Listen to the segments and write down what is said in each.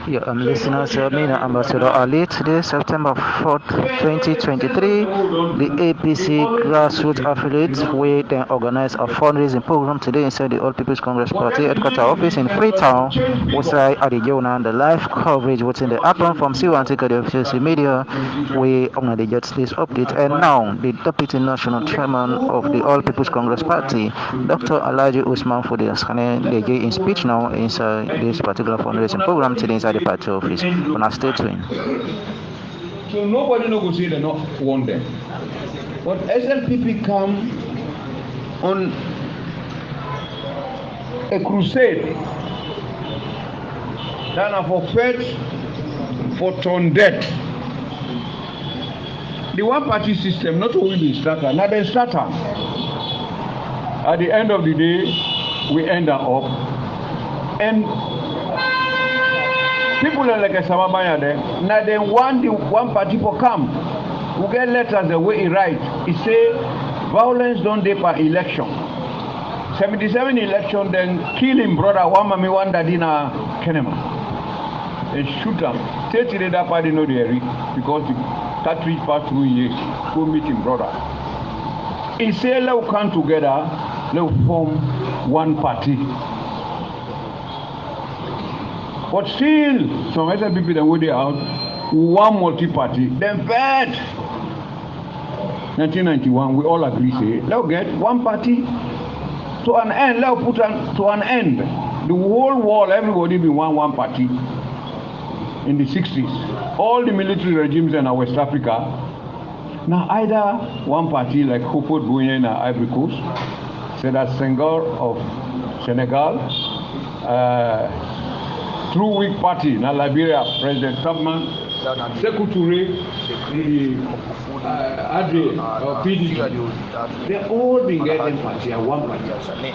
Yeah, listeners, Mina Ambassador Ali. Today, September 4th, 2023, the APC grassroots affiliates we then organize a fundraising program today inside the All People's Congress Party headquarters office in Freetown, Westside Arizona. The live coverage within the happen from C1 the social media. We on the get this update. And now, the Deputy National Chairman of the All People's Congress Party, Dr. Alhaji Osman Foday, they in speech now inside this particular fundraising program today inside the party office. On our stay tuned. So nobody no go say they not want them. But SLPP come on a crusade that are for faith, for turn death. The one party system not only the starter, not the starter. At the end of the day, we end up and people like a Samabaya there, now they want the one party for come. We get letters the way he write. He say violence don't dey per election. 77 election, then kill him brother, one mommy, one daddy na Kenema. And shoot him. 30 days that party no there because the cartridge pass through years. Go meet him brother. He say let's come together, let's form one party. But still, some other people that were there out, one multi-party. Then bad. 1991, we all agree, say, let's get one party to an end. Let's put to an end. The whole world, everybody be one party. In the 60s, all the military regimes in West Africa, now either one party like Houphouët Boigny in Ivory Coast, Sédar Senghor of Senegal, True Weak Party in Liberia, President Tubman, Sékou Touré, Adre or PDP, they all been getting party and one party.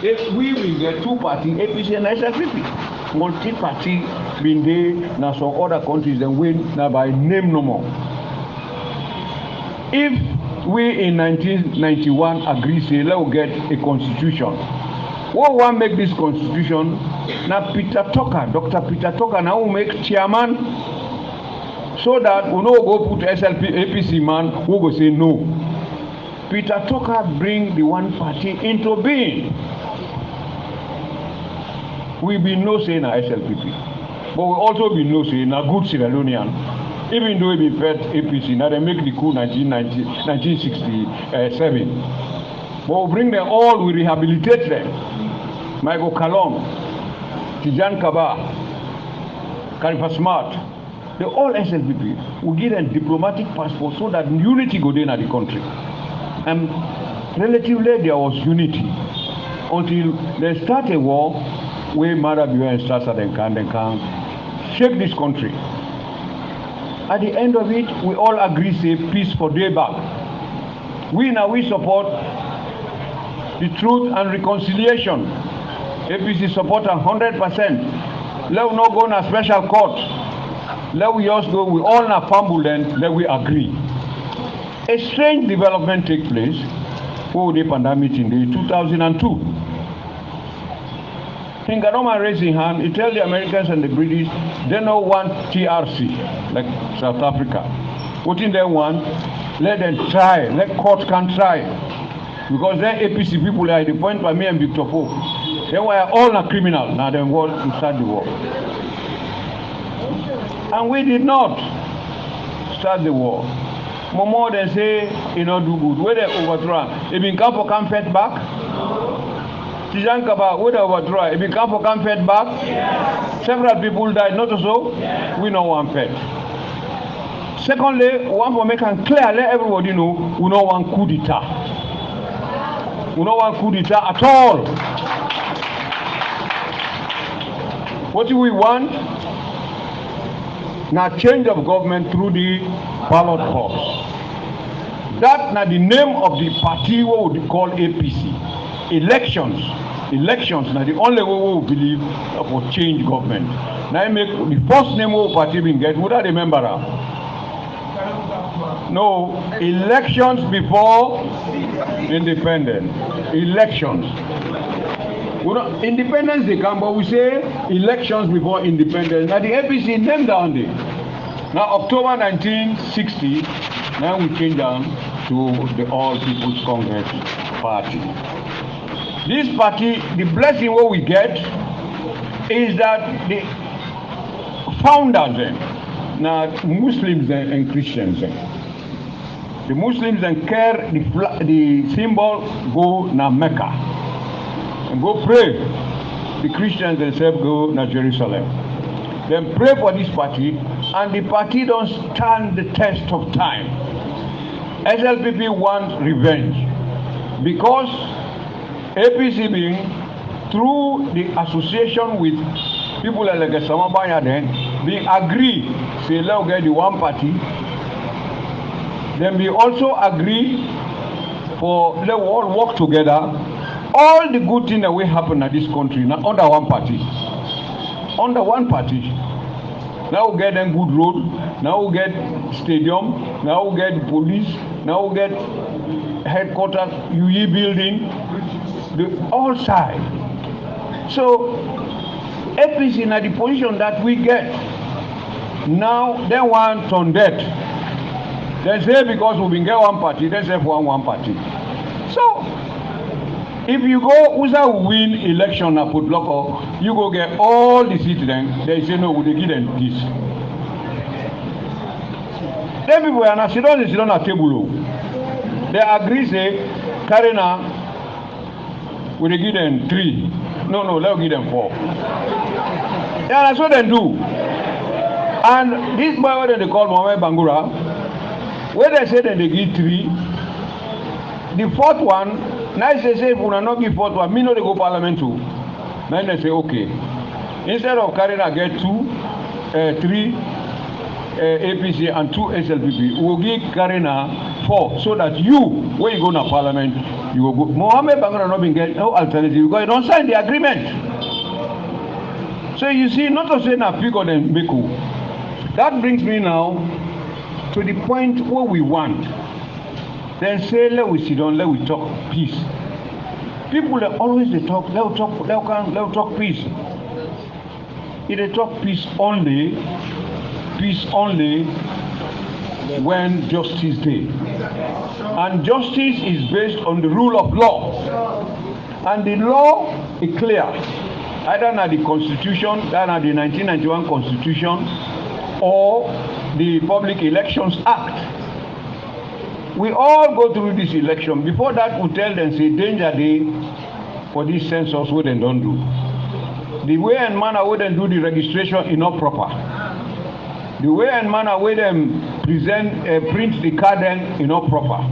If we will get two party, APC and SLPP, multi-party been there, now some other countries then win now by name no more. If we in 1991 agree say let's get a constitution, what one make this constitution? Now Peter Tucker, Dr. Peter Tucker now will make chairman so that we no go put APC man who go say no. Peter Tucker bring the one party into being. We be no saying SLPP, but we also be no saying a good Sierra Leonean. Even though we fed APC, now they make the coup 1967. But we bring them all, we rehabilitate them. Michael Kalon, Tijan Kaba, Khalifa Smart, they all SLPP. We give them diplomatic passport so that unity go in the country. And relatively there was unity until they start a war where Marabua and Stasa can shake this country. At the end of it, we all agree say peace for day back. We support the truth and reconciliation. APC support 100%. Let we not go on a special court. Let we just go, we all na fumble then, let we agree. A strange development take place for the pandemic in the 2002. Kingadoma raised his hand, he tell the Americans and the British, they don't want TRC, like South Africa. What in they want, let them try, let court can try. Because then APC people are at the point by me and Victor Pope. They were all a criminal, now they want to start the war. And we did not start the war. More than say, you know, do good. Where they overthrow, if in Campo come fed back, Tijan Kaba, where they overthrow, if in Campo come fed back, yes. Several people died, not so, yes. We know one fed. Secondly, one for make it clear, let everybody know, we know one coup d'etat. We know one coup d'etat at all. What do we want? Now change of government through the ballot box. That's now the name of the party what we call APC. Elections now the only way we believe for change government. Now I make the first name of party we get, would I remember that? No, elections before independence. Elections. Independence they come, but we say elections before independence. Now the APC named down there. Now October 1960, now we change down to the All People's Congress Party. This party, the blessing what we get is that the founders now Muslims and Christians. The Muslims and care the symbol go na Mecca and go pray. The Christians themselves go na Jerusalem. Then pray for this party, and the party don't stand the test of time. SLPP wants revenge because APC being through the association with people like Samabaya then being agree say let's get the one party. Then we also agree for let we all work together. All the good things that will happen in this country now under one party. Under one party. Now we get them good road, now we get stadium, now we get police, now we get headquarters, UE building, all sides. So APC in the position that we get now they want on that. They say because we been get one party, they say for one party. So if you go Uza will win election at put local, you go get all the seats then they say no, we give them this. Then people are not sit on a table. They agree say Karina we give them 3. No, let's give them 4. Yeah, that's what they do. And this boy what they call Mohamed Bangura, when they say that they give 3, the 4th one, now they say if we not give 4th one, me no they go parliament too. Then they say okay. Instead of Karina get 2, 3 APC and 2 SLPP, we will give Karina 4 so that you, when you go to parliament, you will go. Mohamed Bangura not been get no alternative because you don't sign the agreement. So you see, not to say na pick on them Beku. That brings me now to the point where we want. Then say let we sit down, let we talk peace. People that always they talk, let we talk peace. If they talk peace only when justice day. And justice is based on the rule of law. And the law is clear. Either na the Constitution, that na the 1991 Constitution, or the Public Elections Act. We all go through this election. Before that, we tell them say danger day for this census what they don't do. The way and manner where they do the registration is not proper. The way and manner where them print the card then is not proper.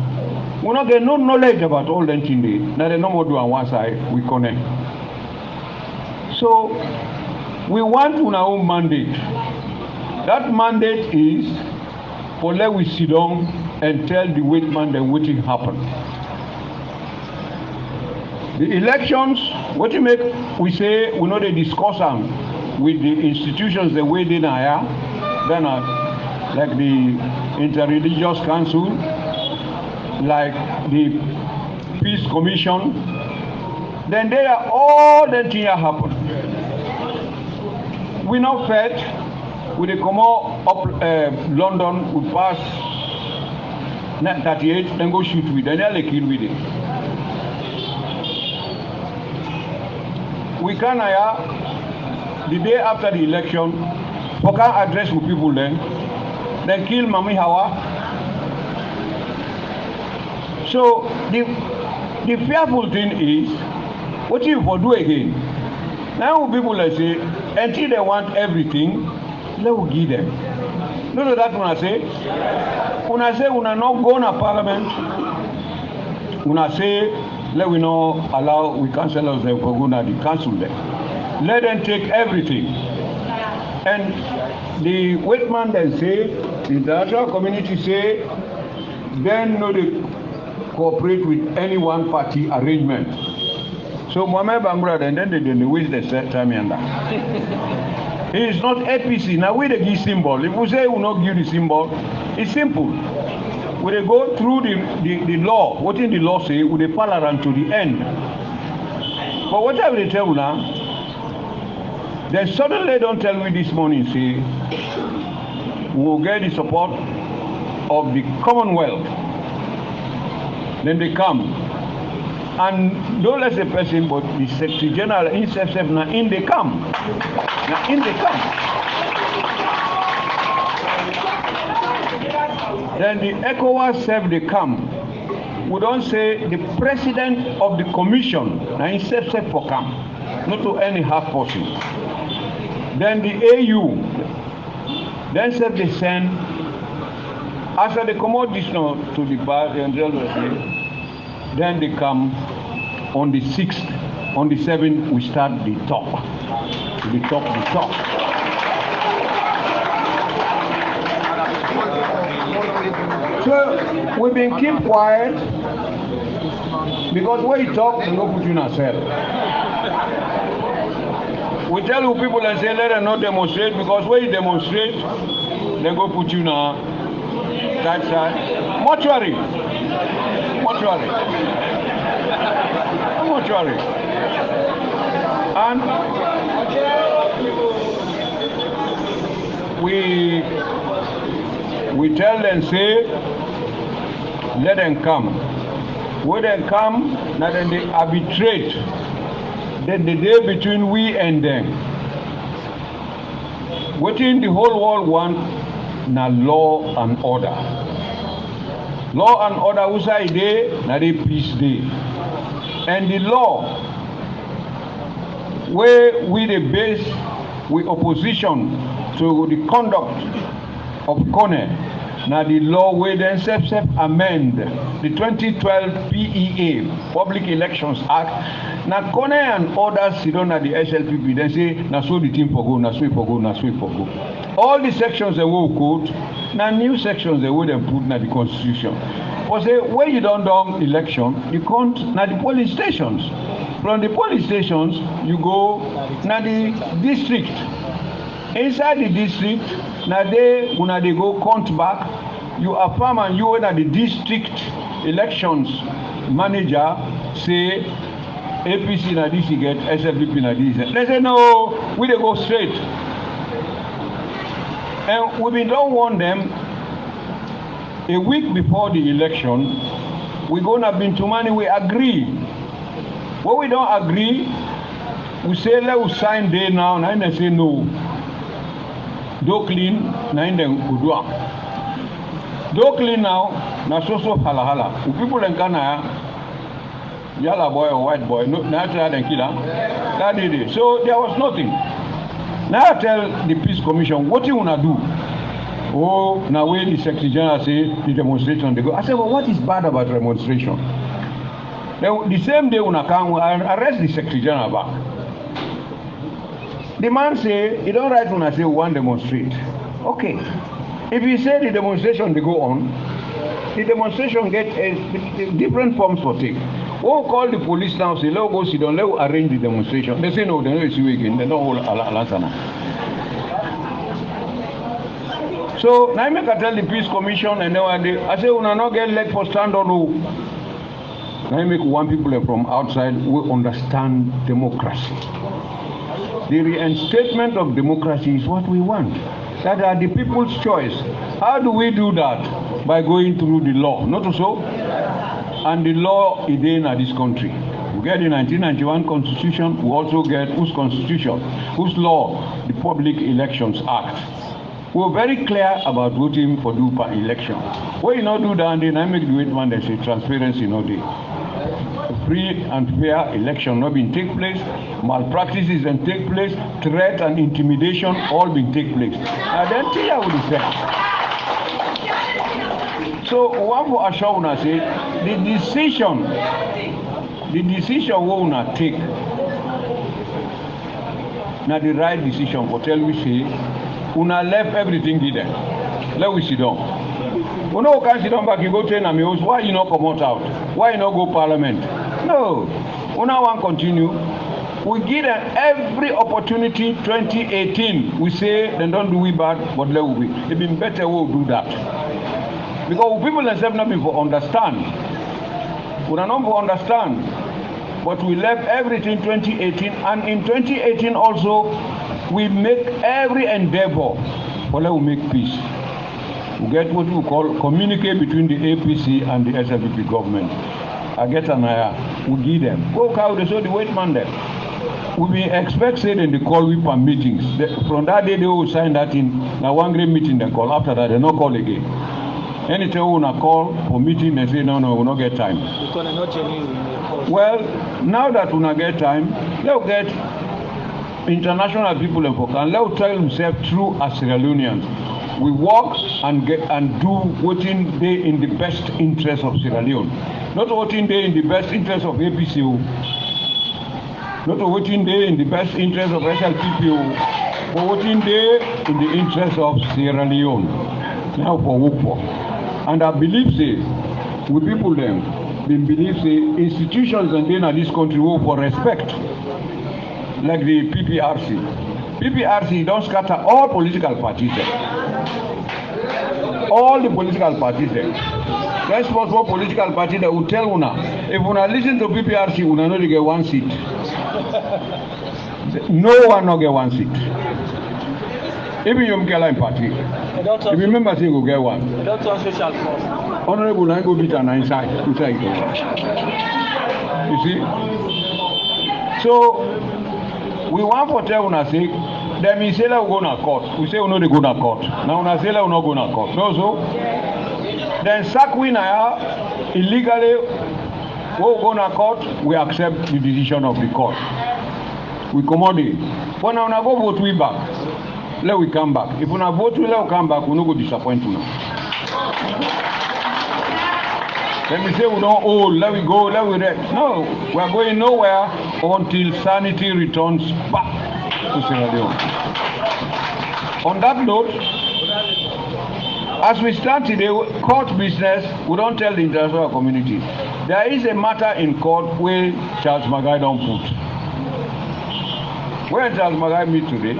We not get no knowledge about all that thing there. Now they no more do on one side, we connect. So we want our own mandate. That mandate is for let we sit down and tell the wait man then what happen. The elections, what you make, we say we know they discuss them with the institutions the way they are, then like the Interreligious Council, like the Peace Commission, then they are all the things happen. We now fed, we they come up London, we pass 38, then go shoot with, then they kill with it. We can hire the day after the election, we can address with people then kill Mami Hawa. So the fearful thing is, what if we do again? Now people like say, until they want everything, let we give them. No, that when I say, una not go to parliament, una say, let we not allow, we cancel us them for going to the council there. Let them take everything. And the white man then say, the international community say, then no they cooperate with any one party arrangement. So Mohamed Bangura then they waste their time and that. He is not APC. Now we they give symbol. If we say we not give the symbol, it's simple. We they go through the law. What in the law say, we they follow around to the end. But what I will tell you now, then suddenly don't tell me this morning, say, we will get the support of the Commonwealth. Then they come. And don't let the person, but the Secretary General in SFSF, now in they come. Now in they come. Then the ECOWAS self they come. We don't say the president of the commission, now in SFSF for come, not to any half person. Then the AU, then self they send, after they come out this now to the bar, and then they come on the 6th, on the 7th, we start the talk. The talk. So we've been keep quiet because when you talk, they don't put you in a cell. We tell you people and say let them not demonstrate because when you demonstrate, they go put you in a mortuary. And we tell them, say, let them come. When they come, now then they arbitrate. Then the day between we and them. Within the whole world want now law and order. Law and order usai day, now they peace day. And the law where we the base with opposition to the conduct of CONE. Now the law where then self amend the 2012 PEA, Public Elections Act. Now CONE and others sit on at the SLPP, then say, now so the team for go, now so for go, now so for go. All the sections they will quote, now new sections they will then put na the constitution. But say, when you don't do election, you can't, now the polling stations. From the polling stations, you go now the district. Inside the district, now they go count back. You affirm and you that the district elections manager say APC na this get, SFDP na this. They say no, we they go straight. And we don't want them a week before the election. We gonna be to money, we agree. When we don't agree, we say let's sign day now, and they say no. Do clean, na them udwa. Do clean now, na so hala. People in Ghana, yellow boy or white boy, no, not try and kill her. That did it. So there was nothing. Now I tell the Peace Commission, what you wanna do? Oh, now when the Secretary General say the demonstration, they go. I said, well, what is bad about demonstration? Then the same day when I come, I arrest the Secretary General back. The man say, he don't write when I say one demonstrate. Okay. If you say the demonstration they go on, the demonstration get different forms for take. We'll call the police now, say, let's go sit down, let's arrange the demonstration. They say no, they don't see you again, they don't hold Yansaneh. So now I make a tell the Peace Commission and I say, we not get leg for stand or no. Now I make one people from outside who understand democracy. The reinstatement of democracy is what we want. That are the people's choice. How do we do that? By going through the law, not so? And the law is in this country. We get the 1991 Constitution, we also get whose Constitution, whose law? The Public Elections Act. We're very clear about voting for do per election. When you not do that, then I make the wait one that say transparency no day. Free and fair election not been take place, malpractices and take place, threat and intimidation all been take place. And then I would say. So one for assure una say the decision we una take now the right decision for tell we say una left everything there. Let we sit down. You know, can't sit down back, you go train and house. Why you not come out? Why you not go parliament? No. We now want continue. We give them every opportunity 2018. We say they don't do we bad, but let we. It been better we'll do that. Because people themselves not been for understand. We are not for understand. but we left everything 2018, and in 2018 also we make every endeavor for let we make peace. We get what we call communicate between the APC and the SLPP government. I get an we give them. Go cow they saw the wait man there. We expect say then they call we for meetings. From that day they will sign that in now one great meeting they call. After that they not call again. Anytime we wanna call for meeting they say no we not get time. Because they're not genuine. Well, now that we not get time, they'll get international people in Pocan. And they'll tell themselves through as Sierra Leoneans. We work and do what in day in the best interest of Sierra Leone. Not what in day in the best interest of APCO. Not what in day in the best interest of SLPPO. But what in day in the interest of Sierra Leone. Now for work for. And I believe say, we people them, they believe say institutions and then this country work for respect. Like the PPRC. PPRC don't scatter all political parties there. All the political parties there. Let's suppose what political party that will tell una. If una listen to PPRC, una not get one seat. No one not get one seat. Even you get line party. If you remember say you get one. They don't turn social cost. Honorable na go beat an inside. You see? So we want to tell una say them we say that we go to court. We say we no dey go to court. Now una say that we no go to court. No so. Then sack we na illegally we go to court. We accept the decision of the court. We commodity. But now una go vote we back. Let we come back. If una vote we let we come back, we no go disappoint una. Let me say we don't hold. Let we go. Let we rest. No, we are going nowhere until sanity returns back to Sierra Leone. On that note, as we start today, court business, we don't tell the international community. There is a matter in court where Charles Magai don't put. Where Charles Magai meet today,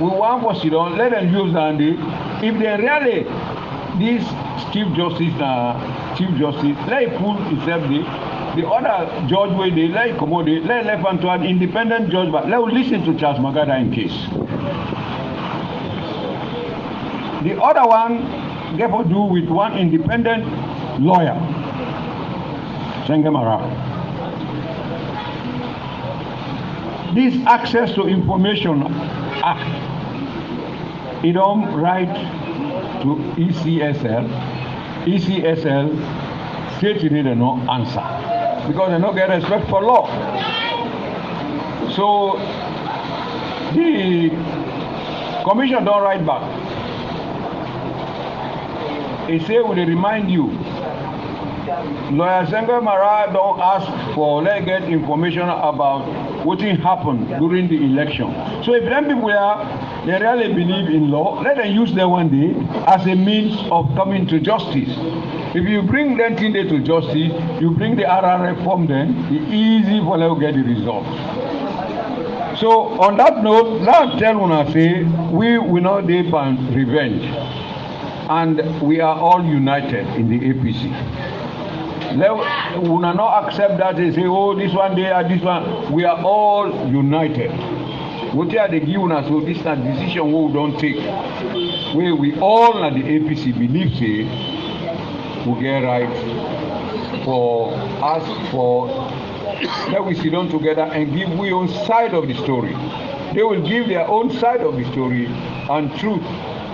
we want for sit down, let them use Andy. If they really, this Chief Justice, let it pull itself the other judge where they let it accommodate, let left and to an independent judge, but let listen to Charles Magada in case. The other one get to do with one independent lawyer, Sengemara. This Access to Information Act, it don't write to ECSL. ECSL state you need no answer because they don't get respect for law. So the commission don't write back. They say will they remind you. Lawyer Senga Mara don't ask for let get information about what happened during the election. So if them people they really believe in law, let them use them one day as a means of coming to justice. If you bring them today to justice, you bring the RRF from them, it's easy for them to get the result. So on that note, now tell una say we will not dip on revenge. And we are all united in the APC. Let una not accept that they say, oh, this one day, this one. We are all united. What are they giving us? So this is a decision we don't take. Where we all at the APC believe say we get right for us for that we sit down together and give we own side of the story. They will give their own side of the story and truth.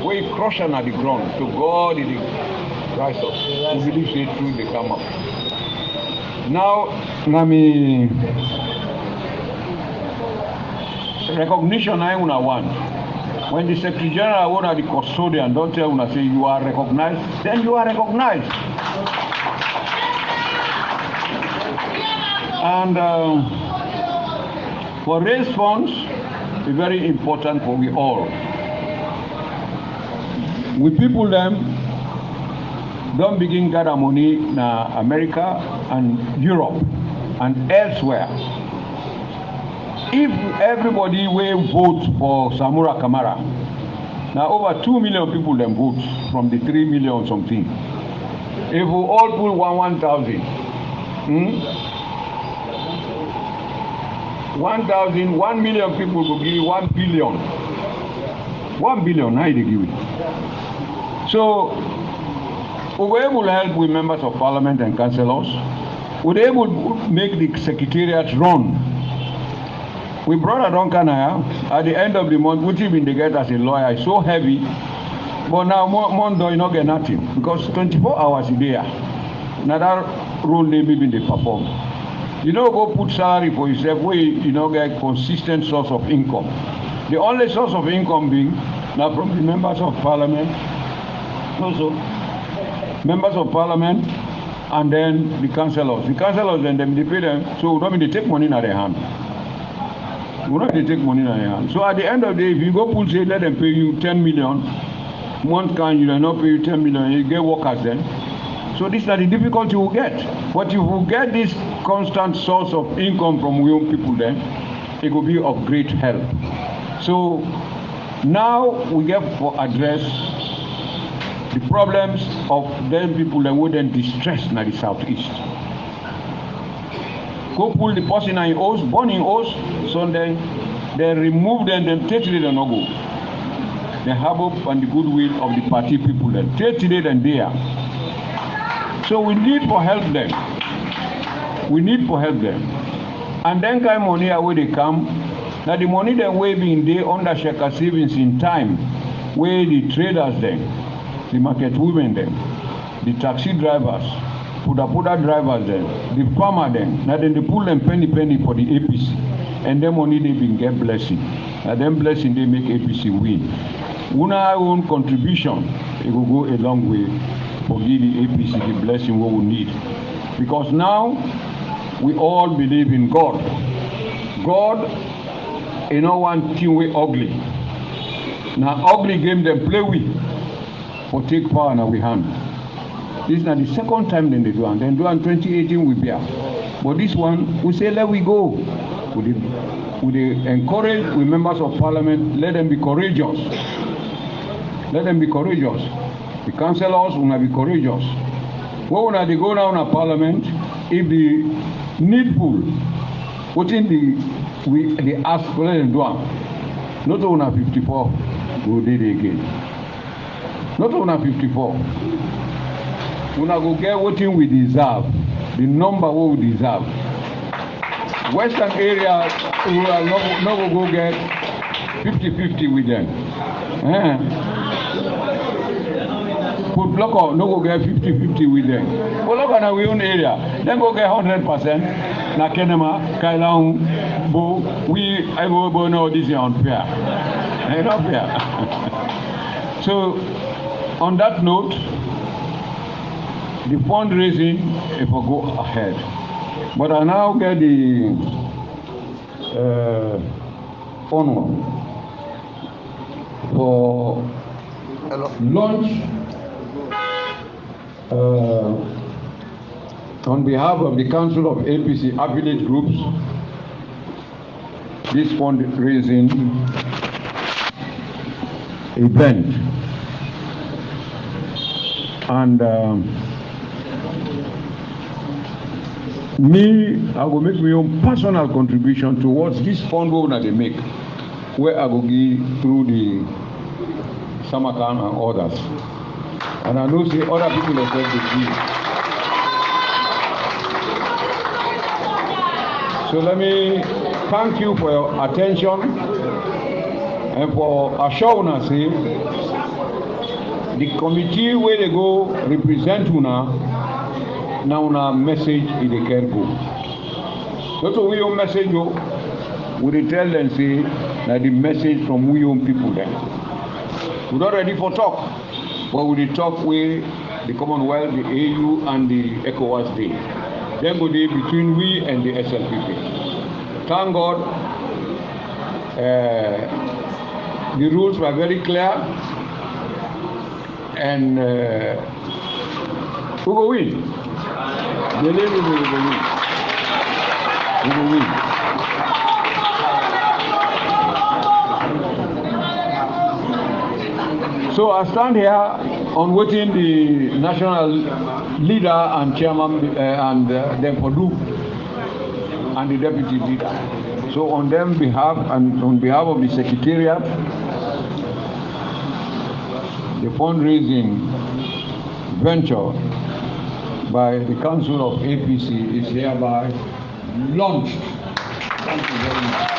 We crush on at the ground. To God in the rise up. We believe say truth they come up. Now, Nami. Recognition I una want. When the Secretary General or the custodian don't tell una say you are recognized, then you are recognized. And for raise funds, it's very important for we all. We people them don't begin gather money in America and Europe and elsewhere. If everybody will vote for Samura Kamara, now over 2 million people then vote from the 3 million something. If we all pull 1,000, 1 million people go give 1 billion. 1 billion, how they give it? So we were able to help with members of parliament and councillors. We were able to make the secretariat run. We brought a Duncan at the end of the month, which even they get as a lawyer is so heavy. But now Mondo you not get nothing because 24 hours a day. Now that role they maybe they perform. You know, go put salary for yourself where you know get consistent source of income. The only source of income being now from the members of parliament, also members of parliament, and then the councillors. The councillors then they pay them, so we don't mean they take money in their hand. We don't mean they take money in their hand. So at the end of the day, if you go put say let them pay you 10 million, month can you not pay you 10 million, you get workers then. So this is the difficulty you will get. But if you get this constant source of income from young people then, it will be of great help. So now we get for address the problems of them people that were then distressed in the southeast. Go pull the person in house, born in house, so then they remove them, then take it and no go. They have up and the goodwill of the party people then take it and there. So we need for help them. We need for help them. And then kind of money where they come. Now the money they waving there under Sheka savings in time, where the traders then, the market women then, the taxi drivers, Puda drivers then, the farmer then, now then they pull them penny for the APC. And then money they been get blessing. And then blessing they make APC win. Una own contribution, it will go a long way for give the APC the blessing what we need. Because now we all believe in God. God, you know, one thing we ugly. Now ugly game they play with for take power in our hand. This is not the second time then they do, and then do in 2018 we bear. But this one we say let we go. We encourage with members of parliament, let them be courageous. Let them be courageous. The councillors will be courageous. When they go down to parliament, if the needful, what in they ask for them do, not only 54, go there again. Not only 54. When I go get what we deserve, the number what we deserve. Western area, we will not go get 50-50 with them. Put local, no go get 50-50 with them. But look at our own area, then go get 100%. Na Kenema, Kailang, Bo, I go know this is unfair. It's not fair. So, on that note, the fundraising, if I go ahead. But I now get the honor for launch on behalf of the Council of APC affiliate groups, this fundraising event. And I will make my own personal contribution towards this fund that they make, where I will give through the Samakan and others. And I know say other people have said they give. So let me thank you for your attention and for assurance. The committee where they go represent now una message in the care go. So we own message go, we tell them say that the message from we own people there. We're not ready for talk, but we talk with the Commonwealth, the AU and the ECOWAS Day. Then go day between we and the SLPP. Thank God, the rules were very clear, and who will win? The lady will win. Who will win? So I stand here on waiting the national leader and chairman and then for do and the deputy leader. So on them behalf and on behalf of the Secretariat, the fundraising venture by the Council of APC is hereby launched. Thank you very much.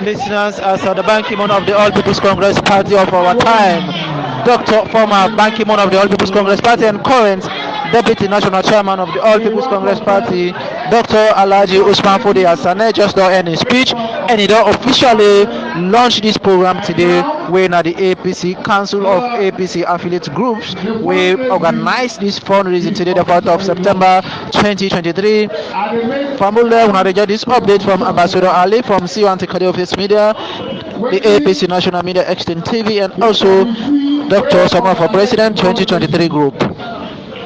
Listeners, as the Ban Ki-moon of the All People's Congress Party of our time, Dr. former Ban Ki-moon of the All People's Congress Party and current Deputy National Chairman of the All People's Congress Party, Dr. Alhaji Osman Foday Yansaneh, just now end his speech, and he don't officially launch this program today. We're at the APC Council of APC affiliate groups. We organize this fundraising today, the 4th of September 2023. Famule, when I get this update from Ambassador Ali from CEO Anti-Cardio Office Media, the APC National Media Extend TV, and also Dr. Osman for President 2023 Group.